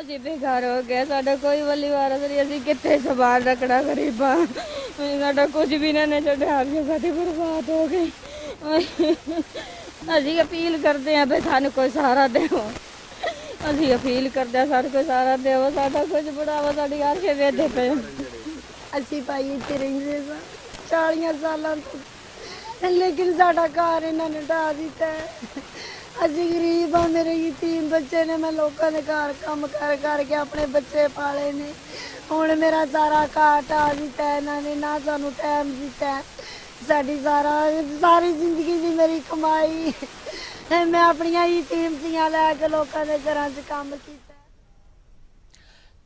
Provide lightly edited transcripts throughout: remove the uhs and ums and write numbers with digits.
ਅਸੀਂ ਬੇਘਰ ਹੋ ਗਏ, ਸਾਡਾ ਕੋਈ ਵਲੀ ਵਾਰਸ ਨਹੀਂ, ਅਸੀਂ ਕਿੱਥੇ ਸਵਾਲ ਰੱਖਣਾ ਗਰੀਬਾਂ। ਸਾਡਾ ਕੁਝ ਵੀ ਨਾ ਨੇ ਛੱਡਿਆ, ਸਾਡੀ ਬਰਬਾਦ ਹੋ ਗਈ। ਅਸੀਂ ਅਪੀਲ ਕਰਦੇ ਹਾਂ ਵੀ ਸਾਨੂੰ ਕੋਈ ਸਹਾਰਾ ਦਿਓ। ਅਸੀਂ ਅਪੀਲ ਕਰਦੇ ਹਾਂ ਸਾਨੂੰ ਕੋਈ ਸਹਾਰਾ ਦਿਓ, ਸਾਡਾ ਕੁਝ ਬੜਾਵਾ, ਸਾਡੀ ਆਰਸ਼ੇ ਵੇਦੇ ਪਏ। ਅਸੀਂ ਭਾਈ ਇੱਥੇ ਰਹਿੰਦੇ ਸਾਂ 40 ਸਾਲਾਂ ਤੋਂ, ਲੇਕਿਨ ਸਾਡਾ ਘਰ ਇਹਨਾਂ ਨੇ ਢਾਹ ਦਿੱਤਾ। ਅਸੀਂ ਗਰੀਬ ਆ, ਮੇਰੇ ਯਤੀਮ ਬੱਚੇ ਨੇ, ਮੈਂ ਲੋਕਾਂ ਦੇ ਘਰ ਕੰਮ ਕਰ ਕਰਕੇ ਆਪਣੇ ਬੱਚੇ ਪਾਲੇ ਨੇ। ਹੁਣ ਮੇਰਾ ਸਾਰਾ ਘਰ ਢਾਹ ਦਿੱਤਾ ਇਹਨਾਂ ਨੇ, ਨਾ ਸਾਨੂੰ ਟਾਈਮ ਦਿੱਤਾ। ਸਾਡੀ ਸਾਰੀ ਜ਼ਿੰਦਗੀ ਦੀ ਮੇਰੀ ਕਮਾਈ ਮੈਂ ਆਪਣੀਆਂ ਯਤੀਮਤੀਆਂ ਲੈ ਕੇ ਲੋਕਾਂ ਦੇ ਘਰਾਂ 'ਚ ਕੰਮ ਕੀਤਾ।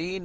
3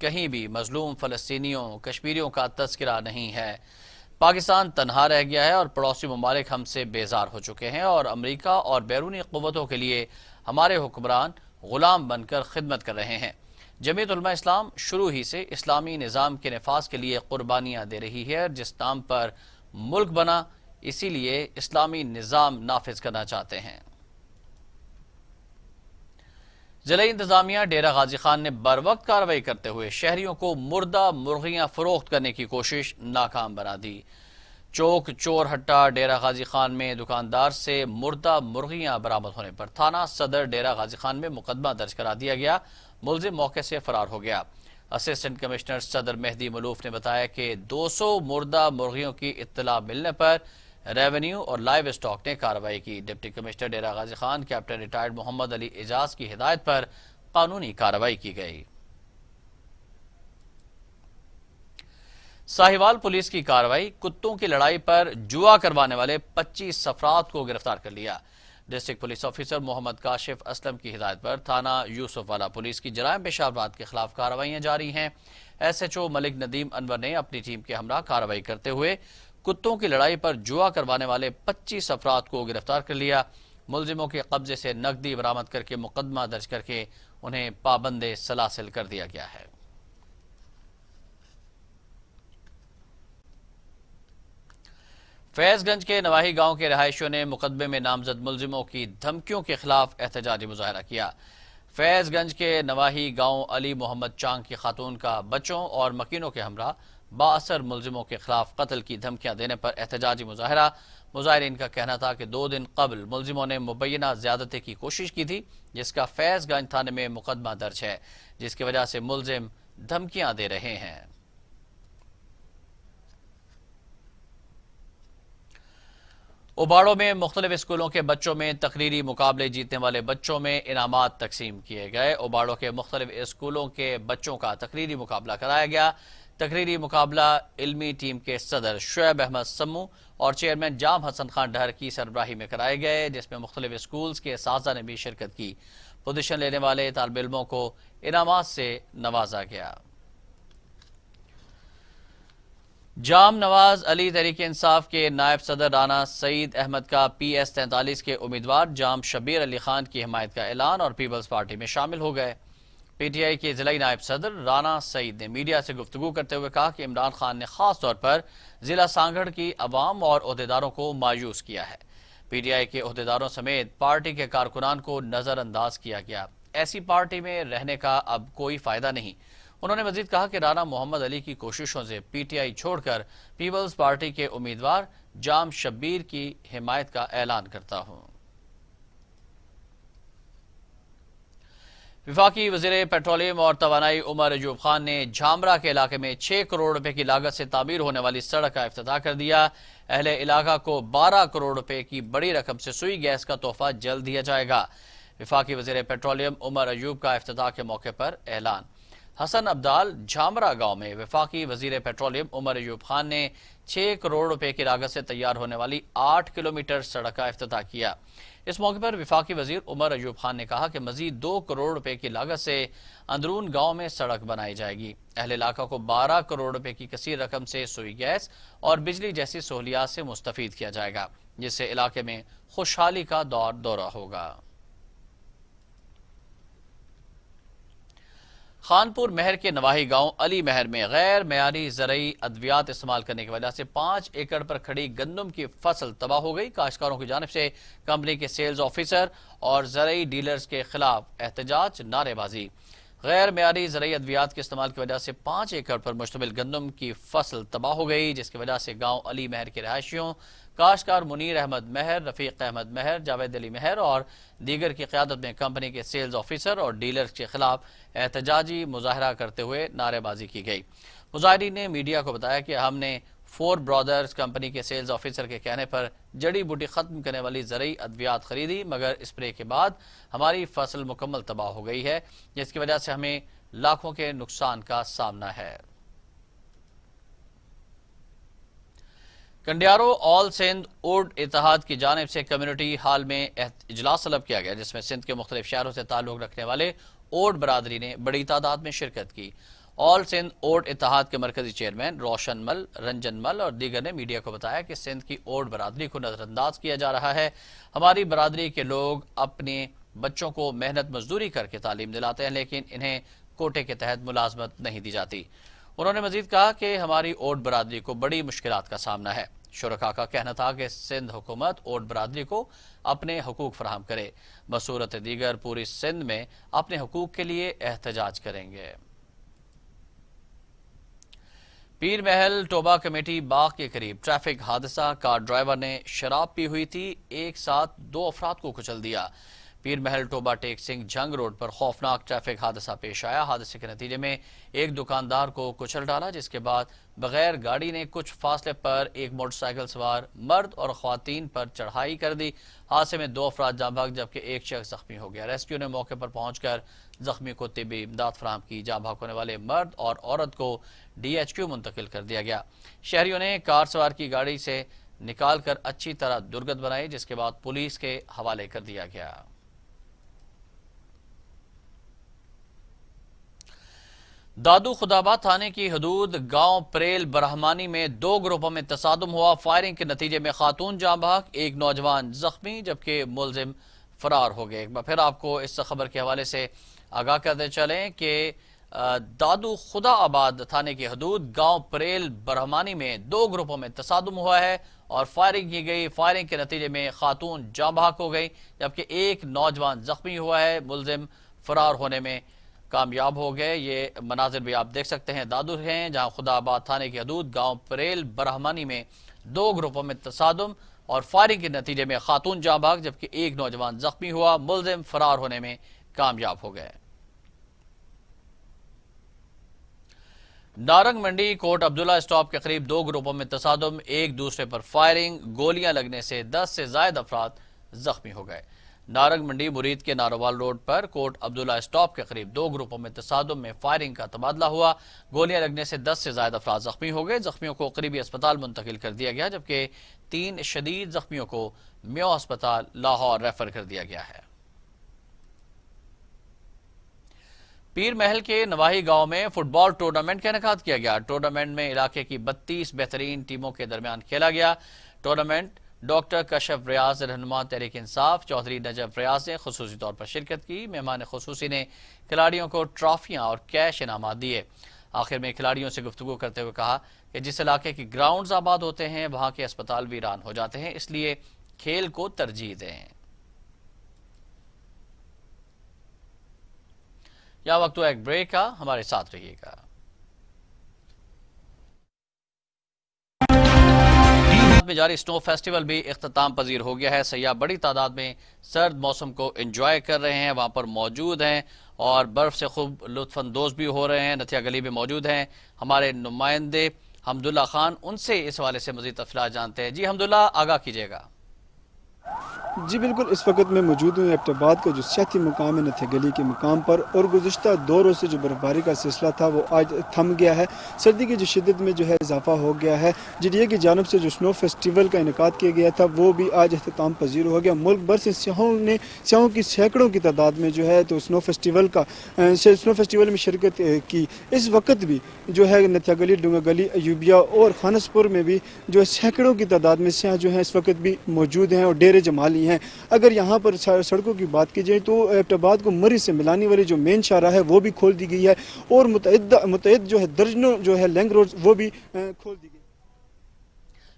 کہیں بھی مظلوم فلسطینیوں کشمیریوں کا تذکرہ نہیں ہے۔ پاکستان تنہا رہ گیا ہے اور پڑوسی ممالک ہم سے بیزار ہو چکے ہیں اور امریکہ اور بیرونی قوتوں کے لیے ہمارے حکمران غلام بن کر خدمت کر رہے ہیں۔ جمعیت علماء اسلام شروع ہی سے اسلامی نظام کے نفاذ کے لیے قربانیاں دے رہی ہے، جس نام پر ملک بنا اسی لیے اسلامی نظام نافذ کرنا چاہتے ہیں۔ ضلعی انتظامیہ ڈیرہ غازی خان نے بروقت کارروائی کرتے ہوئے شہریوں کو مردہ مرغیاں فروخت کرنے کی کوشش ناکام بنا دی۔ چوک چور ہٹا ڈیرہ غازی خان میں دکاندار سے مردہ مرغیاں برآمد ہونے پر تھانہ صدر ڈیرہ غازی خان میں مقدمہ درج کرا دیا گیا۔ ملزم موقع سے فرار ہو گیا۔ اسسٹنٹ کمشنر صدر مہدی ملوف نے بتایا کہ 200 مردہ مرغیوں کی اطلاع ملنے پر ریونیو اور لائیو اسٹاک نے کارروائی کی۔ Deputy commissioner Dera Ghazi Khan captain retired محمد علی اعجاز کی ہدایت پر قانونی کارروائی کی گئی۔ ساہیوال پولیس کی کارروائی، کتوں کی لڑائی پر جوا کروانے والے 25 افراد کو گرفتار کر لیا۔ ڈسٹرکٹ پولیس آفیسر محمد کاشف اسلم کی ہدایت پر تھانہ یوسف والا پولیس کی جرائم پیشہ افراد کے خلاف کارروائیاں جاری ہیں۔ ایس ایچ او ملک ندیم انور نے اپنی ٹیم کے ہمراہ کارروائی کرتے ہوئے کتوں کی لڑائی پر جوا کروانے والے 25 افراد کو گرفتار کر لیا۔ ملزموں کے قبضے سے نقدی برآمد کر کے مقدمہ درج کر کے انہیں پابند سلاسل کر دیا گیا ہے۔ فیض گنج کے نواحی گاؤں کے رہائشیوں نے مقدمے میں نامزد ملزموں کی دھمکیوں کے خلاف احتجاجی مظاہرہ کیا۔ فیض گنج کے نواحی گاؤں علی محمد چانگ کی خاتون کا بچوں اور مکینوں کے ہمراہ بااثر ملزموں کے خلاف قتل کی دھمکیاں دینے پر احتجاجی مظاہرہ۔ مظاہرین کا کہنا تھا کہ 2 دن قبل ملزموں نے مبینہ زیادتی کی کوشش کی تھی، جس کا فیض گنج تھانے میں مقدمہ درج ہے، جس کی وجہ سے ملزم دھمکیاں دے رہے ہیں۔ اوباڑوں میں مختلف اسکولوں کے بچوں میں تقریری مقابلے جیتنے والے بچوں میں انعامات تقسیم کیے گئے۔ اوباڑوں کے مختلف اسکولوں کے بچوں کا تقریری مقابلہ کرایا گیا۔ تقریری مقابلہ علمی ٹیم کے صدر شعیب احمد سمو اور چیئرمین جام حسن خان ڈہر کی سربراہی میں کرائے گئے، جس میں مختلف اسکولز کے اساتذہ نے بھی شرکت کی۔ پوزیشن لینے والے طالب علموں کو انعامات سے نوازا گیا۔ جام نواز علی تحریک انصاف کے نائب صدر رانا سعید احمد کا PS 43 کے امیدوار جام شبیر علی خان کی حمایت کا اعلان اور پیپلز پارٹی میں شامل ہو گئے۔ PTI کے ضلعی نائب صدر رانا سعید نے میڈیا سے گفتگو کرتے ہوئے کہا کہ عمران خان نے خاص طور پر ضلع سانگھڑ کی عوام اور عہدیداروں کو مایوس کیا ہے۔ PTI کے عہدیداروں سمیت پارٹی کے کارکنان کو نظر انداز کیا گیا۔ ایسی پارٹی میں رہنے کا اب کوئی فائدہ نہیں۔ انہوں نے مزید کہا کہ رانا محمد علی کی کوششوں سے PTI چھوڑ کر پیپلز پارٹی کے امیدوار جام شبیر کی حمایت کا اعلان کرتا ہوں۔ وفاقی وزیر پیٹرولیم اور توانائی عمر ایوب خان نے جھامرہ کے علاقے میں 6 کروڑ روپے کی لاگت سے تعمیر ہونے والی سڑک کا افتتاح کر دیا۔ اہل علاقہ کو 12 کروڑ روپے کی بڑی رقم سے سوئی گیس کا تحفہ جلد دیا جائے گا۔ وفاقی وزیر پیٹرولیم عمر ایوب کا افتتاح کے موقع پر اعلان۔ حسن عبدال جھامرہ گاؤں میں وفاقی وزیر پیٹرولیم عمر ایوب خان نے 6 کروڑ روپے کی لاگت سے تیار ہونے والی 8 کلومیٹر سڑک کا افتتاح کیا۔ اس موقع پر وفاقی وزیر عمر ایوب خان نے کہا کہ مزید 2 کروڑ روپے کی لاگت سے اندرون گاؤں میں سڑک بنائی جائے گی۔ اہل علاقہ کو 12 کروڑ روپے کی کثیر رقم سے سوئی گیس اور بجلی جیسی سہولیات سے مستفید کیا جائے گا، جس سے علاقے میں خوشحالی کا دورہ ہوگا۔ خانپور مہر کے نواحی گاؤں علی مہر میں غیر معیاری زرعی ادویات استعمال کرنے کی وجہ سے 5 ایکڑ پر کھڑی گندم کی فصل تباہ ہو گئی۔ کاشتکاروں کی جانب سے کمپنی کے سیلز آفیسر اور زرعی ڈیلرز کے خلاف احتجاج، نعرے بازی۔ غیر معیاری زرعی ادویات کے استعمال کی وجہ سے 5 ایکڑ پر مشتمل گندم کی فصل تباہ ہو گئی، جس کی وجہ سے گاؤں علی مہر کے رہائشیوں کاشتکار منیر احمد مہر، رفیق احمد مہر، جاوید علی مہر اور دیگر کی قیادت میں کمپنی کے سیلز آفیسر اور ڈیلرز کے خلاف احتجاجی مظاہرہ کرتے ہوئے نعرے بازی کی گئی۔ مظاہرین نے میڈیا کو بتایا کہ ہم نے 4 برادرز کمپنی کے سیلز آفیسر کے کہنے پر جڑی بوٹی ختم کرنے والی زرعی ادویات خریدی، مگر اسپرے کے بعد ہماری فصل مکمل تباہ ہو گئی ہے، جس کی وجہ سے ہمیں لاکھوں کے نقصان کا سامنا ہے۔ کنڈیارو آل سندھ اوڈ اتحاد کی جانب سے کمیونٹی ہال میں اجلاس طلب کیا گیا، جس میں سندھ کے مختلف شہروں سے تعلق رکھنے والے اوڈ برادری نے بڑی تعداد میں شرکت کی۔ آل سندھ اوٹ اتحاد کے مرکزی چیئرمین روشن مل، رنجن مل اور دیگر نے میڈیا کو بتایا کہ سندھ کی اوٹ برادری کو نظر انداز کیا جا رہا ہے۔ ہماری برادری کے لوگ اپنے بچوں کو محنت مزدوری کر کے تعلیم دلاتے ہیں، لیکن انہیں کوٹے کے تحت ملازمت نہیں دی جاتی۔ انہوں نے مزید کہا کہ ہماری اوٹ برادری کو بڑی مشکلات کا سامنا ہے۔ شرکاء کا کہنا تھا کہ سندھ حکومت اوٹ برادری کو اپنے حقوق فراہم کرے، بصورت دیگر پوری سندھ میں اپنے حقوق کے لیے احتجاج کریں گے۔ پیر محل ٹوبہ کمیٹی باغ کے قریب ٹریفک حادثہ، کار ڈرائیور نے شراب پی ہوئی تھی، ایک ساتھ 2 افراد کو کچل دیا۔ پیر محل ٹوبہ ٹیک سنگھ جھنگ روڈ پر خوفناک ٹریفک حادثہ پیش آیا۔ حادثے کے نتیجے میں ایک دکاندار کو کچل ڈالا، جس کے بعد بغیر گاڑی نے کچھ فاصلے پر ایک موٹر سائیکل سوار مرد اور خواتین پر چڑھائی کر دی۔ حادثے میں 2 افراد جاں بحق جبکہ ایک شخص زخمی ہو گیا۔ ریسکیو نے موقع پر پہنچ کر زخمی کو طبی امداد فراہم کی۔ جاں بحق ہونے والے مرد اور عورت کو DHQ منتقل کر دیا گیا۔ شہریوں نے کار سوار کی گاڑی سے نکال کر اچھی طرح درگت بنائی، جس کے بعد پولیس کے حوالے کر دیا گیا۔ دادو خداباد تھانے کی حدود گاؤں پریل برہمانی میں 2 گروپوں میں تصادم ہوا۔ فائرنگ کے نتیجے میں خاتون جاں بحق، ایک نوجوان زخمی جبکہ ملزم فرار ہو گئے۔ ایک بار پھر آپ کو اس خبر کے حوالے سے آگاہ کرتے چلیں کہ دادو خدا آباد تھانے کی حدود گاؤں پریل برہمانی میں 2 گروپوں میں تصادم ہوا ہے اور فائرنگ کی گئی۔ فائرنگ کے نتیجے میں خاتون جاں بحق ہو گئی جبکہ ایک نوجوان زخمی ہوا ہے۔ ملزم فرار ہونے میں کامیاب ہو گئے۔ یہ مناظر بھی آپ دیکھ سکتے ہیں دادو ہیں، جہاں خدا آباد تھانے کی حدود گاؤں پریل برہمانی میں 2 گروپوں میں تصادم اور فائرنگ کے نتیجے میں خاتون جاں بحق جبکہ ایک نوجوان زخمی ہوا۔ ملزم فرار ہونے میں کامیاب ہو گئے۔ نارنگ منڈی کوٹ عبداللہ اسٹاپ کے قریب 2 گروپوں میں تصادم، ایک دوسرے پر فائرنگ، گولیاں لگنے سے 10 سے زائد افراد زخمی ہو گئے۔ نارنگ منڈی مرید کے ناروال روڈ پر کوٹ عبداللہ اسٹاپ کے قریب 2 گروپوں میں تصادم میں فائرنگ کا تبادلہ ہوا، گولیاں لگنے سے 10 سے زائد افراد زخمی ہو گئے۔ زخمیوں کو قریبی اسپتال منتقل کر دیا گیا جبکہ 3 شدید زخمیوں کو میو اسپتال لاہور ریفر کر دیا گیا ہے۔ پیر محل کے نواحی گاؤں میں فٹ بال ٹورنامنٹ کا انعقاد کیا گیا۔ ٹورنامنٹ میں علاقے کی 32 بہترین ٹیموں کے درمیان کھیلا گیا۔ ٹورنامنٹ ڈاکٹر کشف ریاض رہنما تحریک انصاف چودھری نجف ریاض نے خصوصی طور پر شرکت کی۔ مہمان خصوصی نے کھلاڑیوں کو ٹرافیاں اور کیش انعامات دیے۔ آخر میں کھلاڑیوں سے گفتگو کرتے ہوئے کہا کہ جس علاقے کے گراؤنڈز آباد ہوتے ہیں وہاں کے اسپتال ویران ہو جاتے ہیں، اس لیے کھیل کو ترجیح دیں۔ یا وقت ایک بریک کا، ہمارے ساتھ رہیے گا۔ میں جاری سنو فیسٹیول بھی اختتام پذیر ہو گیا ہے۔ سیاح بڑی تعداد میں سرد موسم کو انجوائے کر رہے ہیں، وہاں پر موجود ہیں اور برف سے خوب لطف اندوز بھی ہو رہے ہیں۔ نتھیا گلی میں موجود ہیں ہمارے نمائندے حمداللہ خان، ان سے اس حوالے سے مزید تفصیلات جانتے ہیں۔ جی حمداللہ، آگاہ کیجیے گا۔ جی بالکل، اس وقت میں موجود ہوں ایبٹ آباد کا جو سیاحتی مقام ہے نتھیا گلی کے مقام پر، اور گزشتہ 2 روز سے جو برف باری کا سلسلہ تھا وہ آج تھم گیا ہے۔ سردی کی جو شدت میں جو ہے اضافہ ہو گیا ہے۔ GDA کی جانب سے جو سنو فیسٹیول کا انعقاد کیا گیا تھا وہ بھی آج اختتام پذیر ہو گیا۔ ملک بھر سے سیاحوں کی سینکڑوں کی تعداد میں جو ہے تو سنو فیسٹیول میں شرکت کی۔ اس وقت بھی جو ہے نتھیا گلی، ڈونگا گلی، ایوبیہ اور خانس پور میں بھی جو ہے سینکڑوں کی تعداد میں سیاح جو ہیں اس وقت بھی موجود ہیں اور ڈیرے جمالی ہیں۔ اگر یہاں پر سڑکوں کی بات کی جائے تو ایبٹ آباد کو مری سے ملانے والی جو مین شاہراہ ہے وہ بھی کھول دی گئی ہے اور متعدد جو ہے درجنوں جو ہے لنگ روڈز وہ بھی کھول دی گئی۔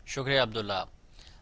شکریہ عبداللہ۔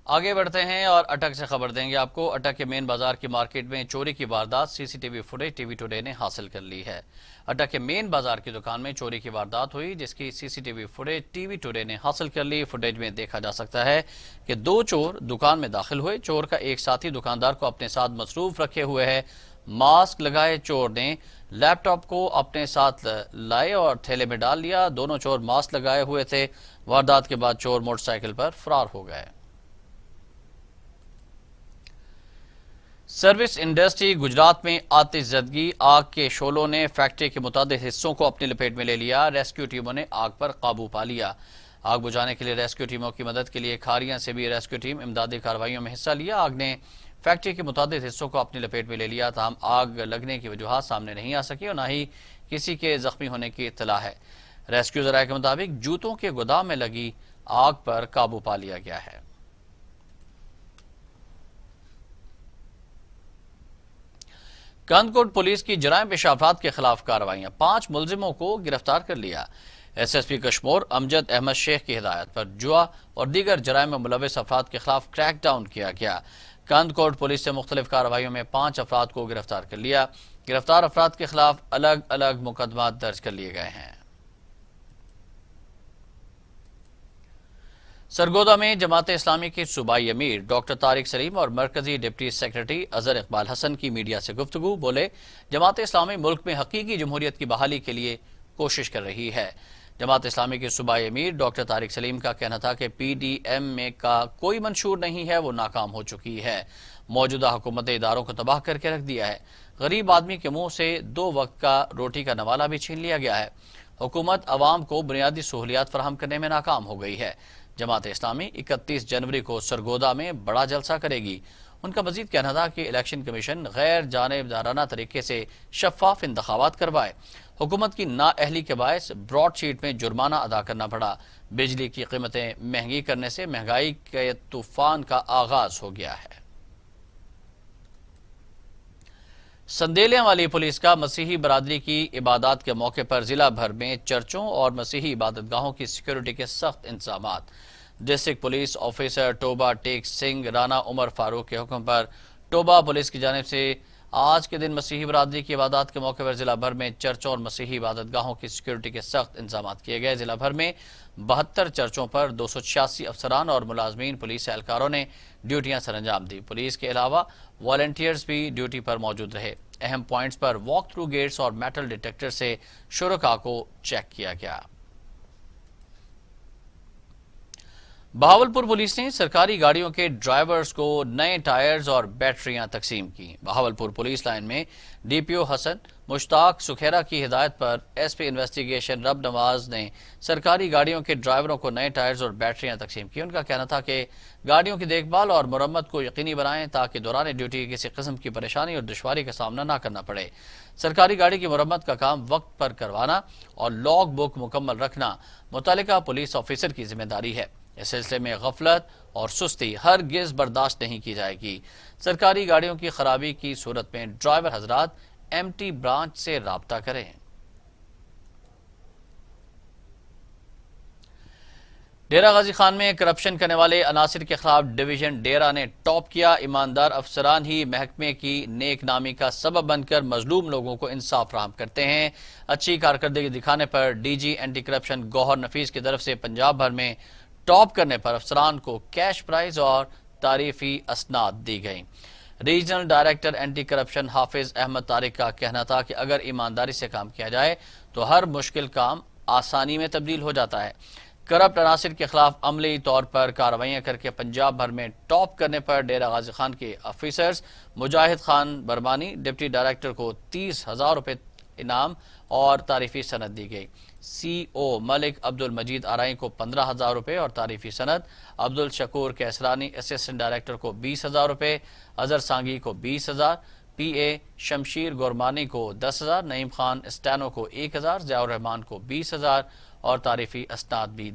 آگے بڑھتے ہیں اور اٹک سے خبر دیں گے آپ کو۔ اٹک کے مین بازار کی مارکیٹ میں چوری کی واردات CCTV footage T V today نے حاصل کر لی ہے۔ اٹک کے مین بازار کی دکان میں چوری کی واردات ہوئی جس کی CCTV footage T V today نے حاصل کر لی۔ فوٹیج میں دیکھا جا سکتا ہے کہ 2 چور دکان میں داخل ہوئے۔ چور کا ایک ساتھی دکاندار کو اپنے ساتھ مصروف رکھے ہوئے ہے۔ ماسک لگائے چور نے لیپ ٹاپ کو اپنے ساتھ لائے اور تھیلے میں ڈال لیا۔ دونوں چور ماسک لگائے ہوئے تھے۔ واردات کے بعد چور موٹر سائیکل پر فرار ہو گئے۔ سروس انڈسٹری گجرات میں آتش زدگی، آگ کے شعلوں نے فیکٹری کے متعدد حصوں کو اپنی لپیٹ میں لے لیا۔ ریسکیو ٹیموں نے آگ پر قابو پا لیا۔ آگ بجھانے کے لیے ریسکیو ٹیموں کی مدد کے لیے کھاریاں سے بھی ریسکیو ٹیم امدادی کارروائیوں میں حصہ لیا۔ آگ نے فیکٹری کے متعدد حصوں کو اپنی لپیٹ میں لے لیا، تاہم آگ لگنے کی وجوہات سامنے نہیں آ سکی اور نہ ہی کسی کے زخمی ہونے کی اطلاع ہے۔ ریسکیو ذرائع کے مطابق جوتوں کے گودام میں لگی آگ پر قابو پا لیا گیا ہے۔ کاندکوٹ پولیس کی جرائم پیشہ افراد کے خلاف کارروائیاں، 5 ملزموں کو گرفتار کر لیا۔ ایس ایس پی کشمور امجد احمد شیخ کی ہدایت پر جوا اور دیگر جرائم میں ملوث افراد کے خلاف کریک ڈاؤن کیا گیا۔ کاندکوٹ پولیس سے مختلف کارروائیوں میں 5 افراد کو گرفتار کر لیا۔ گرفتار افراد کے خلاف الگ الگ مقدمات درج کر لیے گئے ہیں۔ سرگودا میں جماعت اسلامی کے صوبائی امیر ڈاکٹر طارق سلیم اور مرکزی ڈپٹی سیکرٹری اظہر اقبال حسن کی میڈیا سے گفتگو، بولے جماعت اسلامی ملک میں حقیقی جمہوریت کی بحالی کے لیے کوشش کر رہی ہے۔ جماعت اسلامی کے صوبائی امیر ڈاکٹر طارق سلیم کا کہنا تھا کہ پی ڈی ایم میں کا کوئی منشور نہیں ہے، وہ ناکام ہو چکی ہے۔ موجودہ حکومت اداروں کو تباہ کر کے رکھ دیا ہے۔ غریب آدمی کے منہ سے 2 وقت کا روٹی کا نوالہ بھی چھین لیا گیا ہے۔ حکومت عوام کو بنیادی سہولیات فراہم کرنے میں ناکام ہو گئی ہے۔ جماعت اسلامی 31 جنوری کو سرگودا میں بڑا جلسہ کرے گی۔ ان کا مزید کہنا تھا کہ الیکشن کمیشن غیر جانبدارانہ طریقے سے شفاف انتخابات کروائے۔ حکومت کی نااہلی کے باعث براڈ شیٹ میں جرمانہ ادا کرنا پڑا۔ بجلی کی قیمتیں مہنگی کرنے سے مہنگائی کے طوفان کا آغاز ہو گیا ہے۔ سندیلیاں والی پولیس کا مسیحی برادری کی عبادات کے موقع پر ضلع بھر میں چرچوں اور مسیحی عبادت گاہوں کی سیکیورٹی کے سخت انتظامات۔ ڈسٹرکٹ پولیس آفیسر ٹوبہ ٹیک سنگھ رانا عمر فاروق کے حکم پر ٹوبہ پولیس کی جانب سے آج کے دن مسیحی برادری کی عبادات کے موقع پر ضلع بھر میں چرچوں اور مسیحی عبادت گاہوں کی سیکیورٹی کے سخت انتظامات کیے گئے۔ ضلع بھر میں 72 چرچوں پر 286 افسران اور ملازمین پولیس اہلکاروں نے ڈیوٹیاں سر انجام دی۔ پولیس کے علاوہ والنٹیئرز بھی ڈیوٹی پر موجود رہے۔ اہم پوائنٹس پر واک تھرو گیٹس اور میٹل ڈیٹیکٹر سے شرکاء کو چیک کیا گیا۔ بہاولپور پولیس نے سرکاری گاڑیوں کے ڈرائیورز کو نئے ٹائرز اور بیٹریاں تقسیم کی۔ بہاولپور پولیس لائن میں ڈی پی او حسن مشتاق سکھیرا کی ہدایت پر ایس پی انویسٹیگیشن رب نواز نے سرکاری گاڑیوں کے ڈرائیوروں کو نئے ٹائرز اور بیٹریاں تقسیم کی۔ ان کا کہنا تھا کہ گاڑیوں کی دیکھ بھال اور مرمت کو یقینی بنائیں تاکہ دوران ڈیوٹی کسی قسم کی پریشانی اور دشواری کا سامنا نہ کرنا پڑے۔ سرکاری گاڑی کی مرمت کا کام وقت پر کروانا اور لاگ بک مکمل رکھنا متعلقہ پولیس آفیسر کی ذمہ داری ہے۔ اس سلسلے میں غفلت اور سستی ہرگز برداشت نہیں کی جائے گی۔ سرکاری گاڑیوں کی خرابی کی صورت میں ڈرائیور حضرات ایم ٹی برانچ سے رابطہ کریں۔ ڈیرہ غازی خان میں کرپشن کرنے والے عناصر کے خلاف ڈویژن ڈیرہ نے ٹاپ کیا۔ ایماندار افسران ہی محکمے کی نیک نامی کا سبب بن کر مظلوم لوگوں کو انصاف فراہم کرتے ہیں۔ اچھی کارکردگی دکھانے پر D G anti corruption Gohar Nafees کی طرف سے پنجاب بھر میں ٹاپ کرنے پر افسران کو کیش پرائز اور تعریفی اسناد دی گئیں۔ ریجنل ڈائریکٹر اینٹی کرپشن حافظ احمد طارق کا کہنا تھا کہ اگر ایمانداری سے کام کیا جائے تو ہر مشکل کام آسانی میں تبدیل ہو جاتا ہے۔ کرپٹ عناصر کے خلاف عملی طور پر کارروائیاں کر کے پنجاب بھر میں ٹاپ کرنے پر ڈیرہ غازی خان کے آفیسرز مجاہد خان برمانی ڈپٹی ڈائریکٹر کو 30,000 روپے انعام اور تعریفی سند دی گئی۔ سی او ملک عبد المجید آرائی کو 15,000 روپے اور تعریفی سند، عبد الشکور کیسرانی اسسٹنٹ ڈائریکٹر کو 20,000 روپے، اظہر سانگی کو 20,000، پی اے شمشیر گورمانی کو 10,000، نعیم خان اسٹینو کو 1,000، ضیاء الرحمان کو 20,000 اور تعریفی اسناد بھی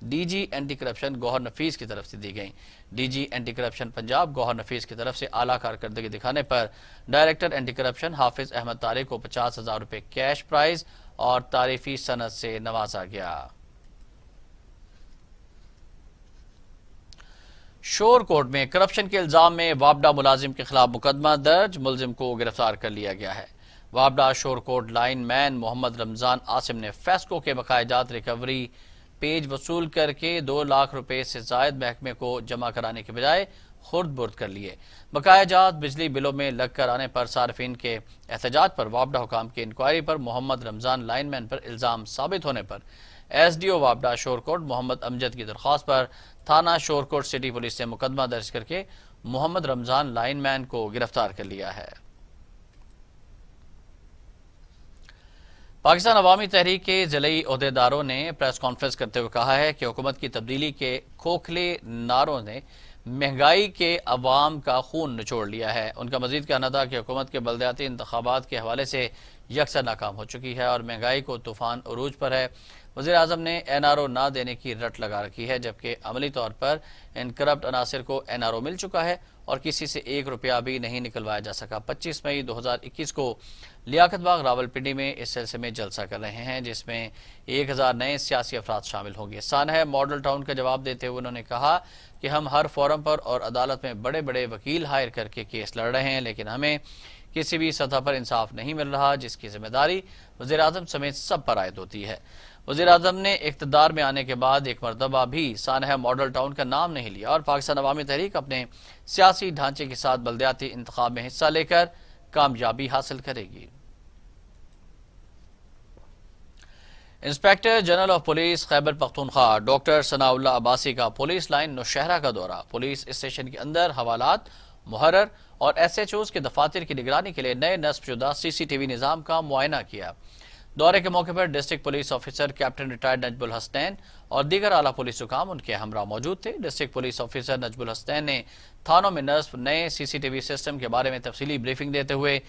D G anti corruption Gohar Nafees کی طرف سے دی گئیں۔ D G anti corruption Punjab Gohar Nafees کی طرف سے اعلیٰ کارکردگی دکھانے پر ڈائریکٹر اینٹی کرپشن حافظ احمد طارق کو 50,000 روپے کیش پرائز اور تعریفی سند سے نوازا گیا۔ شور کوٹ میں کرپشن کے الزام میں وابڈا ملازم کے خلاف مقدمہ درج، ملزم کو گرفتار کر لیا گیا ہے۔ وابڈا شور کوٹ لائن مین محمد رمضان عاصم نے فیسکو کے بقایا جات ریکوری پیج وصول کر کے 2 لاکھ روپے سے زائد محکمے کو جمع کرانے کے بجائے خرد برد کر لیے۔ بقایا جات بجلی بلوں میں لگ کر آنے پر صارفین کے احتجاج پر وابڈا حکام کی انکوائری پر محمد رمضان لائن مین پر الزام ثابت ہونے پر ایس ڈی او وابڈا شورکوٹ محمد امجد کی درخواست پر تھانہ شورکوٹ سٹی پولیس نے مقدمہ درج کر کے محمد رمضان لائن مین کو گرفتار کر لیا ہے۔ پاکستان عوامی تحریک کے ضلعی عہدیداروں نے پریس کانفرنس کرتے ہوئے کہا ہے کہ حکومت کی تبدیلی کے کھوکھلے نعروں نے مہنگائی کے عوام کا خون نچوڑ لیا ہے۔ ان کا مزید کہنا تھا کہ حکومت کے بلدیاتی انتخابات کے حوالے سے یکسر ناکام ہو چکی ہے اور مہنگائی کو طوفان عروج پر ہے۔ وزیر اعظم نے NRO نہ دینے کی رٹ لگا رکھی ہے، جبکہ عملی طور پر ان کرپٹ عناصر کو NRO مل چکا ہے اور کسی سے 1 روپیہ بھی نہیں نکلوایا جا سکا۔ 25 مئی 2021 کو لیاقت باغ راولپنڈی میں اس سلسلے میں جلسہ کر رہے ہیں، جس میں 1000 نئے سیاسی افراد شامل ہوں گے۔ سانحہ ماڈل ٹاؤن کا جواب دیتے ہوئے انہوں نے کہا کہ ہم ہر فورم پر اور عدالت میں بڑے بڑے وکیل ہائر کر کے کیس لڑ رہے ہیں، لیکن ہمیں کسی بھی سطح پر انصاف نہیں مل رہا، جس کی ذمہ داری وزیر اعظم سمیت سب پر عائد ہوتی ہے۔ وزیر اعظم نے اقتدار میں آنے کے بعد ایک مرتبہ بھی سانحہ ماڈل ٹاؤن کا نام نہیں لیا اور پاکستان عوامی تحریک اپنے سیاسی ڈھانچے کے ساتھ بلدیاتی انتخاب میں حصہ لے کر کامیابی حاصل کرے گی۔ Inspector general of police Khyber Pakhtunkhwa doctor Sanaullah Abbasi کا پولیس لائن نوشہرہ کا دورہ، پولیس اسٹیشن کے اندر حوالات، محرر اور SHOs کے دفاتر کی نگرانی کے لیے نئے نصب شدہ CCTV نظام کا معائنہ کیا۔ دورے کے موقع پر district police officer captain retired Najab Ul Hasnain اور دیگر اعلیٰ پولیس حکام ان کے ہمراہ موجود تھے۔ District police officer Najab Alhasnain نے تھانوں میں نصب نئے CCTV سسٹم کے بارے میں تفصیلی بریفنگ دیتے ہوئے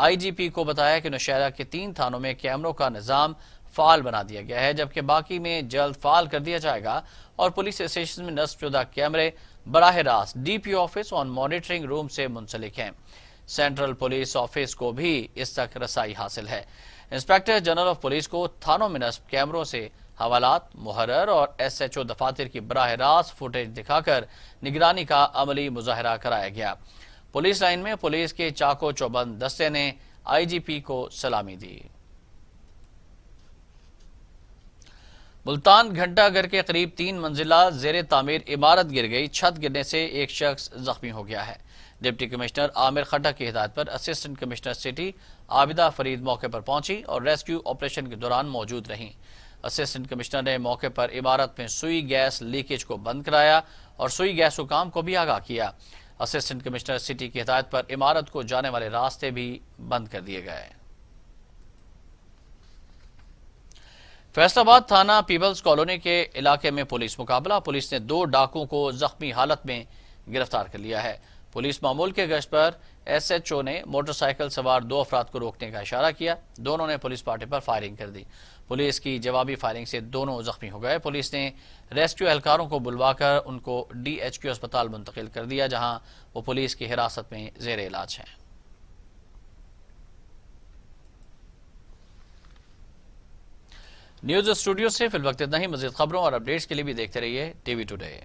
IGP کو بتایا کہ نوشہرہ کے 3 تھانوں میں کیمروں کا نظام فعال بنا دیا گیا ہے، جبکہ باقی میں جلد فعال کر دیا جائے گا اور پولیس اسٹیشن میں نصب شدہ کیمرے براہ راست DPO آفس اور مانیٹرنگ روم سے منسلک ہیں۔ سینٹرل پولیس آفس کو بھی اس تک رسائی حاصل ہے۔ انسپیکٹر جنرل آف پولیس کو تھانوں میں نصب کیمروں سے حوالات، محرر اور SHO دفاتر کی براہ راست فوٹیج دکھا کر نگرانی کا عملی مظاہرہ کرایا گیا۔ پولیس لائن میں پولیس کے چاقو چوبند دستے نے IGP کو سلامی دی۔ ملتان گھنٹہ گھر کے قریب 3 منزلہ زیر تعمیر عمارت گر گئی، چھت گرنے سے ایک شخص زخمی ہو گیا ہے۔ ڈپٹی کمشنر عامر خٹک کی ہدایت پر assistant commissioner city Abida Farid موقع پر پہنچی اور ریسکیو آپریشن کے دوران موجود رہیں۔ اسسٹنٹ کمشنر نے موقع پر عمارت میں سوئی گیس لیکیج کو بند کرایا اور سوئی گیس حکام کو بھی آگاہ کیا۔ اسسٹنٹ کمشنر سٹی کی ہدایت پر عمارت کو جانے والے راستے بھی بند کر دیے گئے۔ فیصل آباد تھانہ پیپلز کالونی کے علاقے میں پولیس مقابلہ، پولیس نے 2 ڈاکوؤں کو زخمی حالت میں گرفتار کر لیا ہے۔ پولیس معمول کے گشت پر SHO نے موٹر سائیکل سوار 2 افراد کو روکنے کا اشارہ کیا، دونوں نے پولیس پارٹی پر فائرنگ کر دی۔ پولیس کی جوابی فائرنگ سے دونوں زخمی ہو گئے۔ پولیس نے ریسکیو اہلکاروں کو بلوا کر ان کو DHQ اسپتال منتقل کر دیا، جہاں وہ پولیس کی حراست میں زیر علاج ہیں۔ نیوز اسٹوڈیو سے فی الوقت اتنا ہی۔ مزید خبروں اور اپڈیٹس کے لیے بھی دیکھتے رہیے TV ٹوڈے۔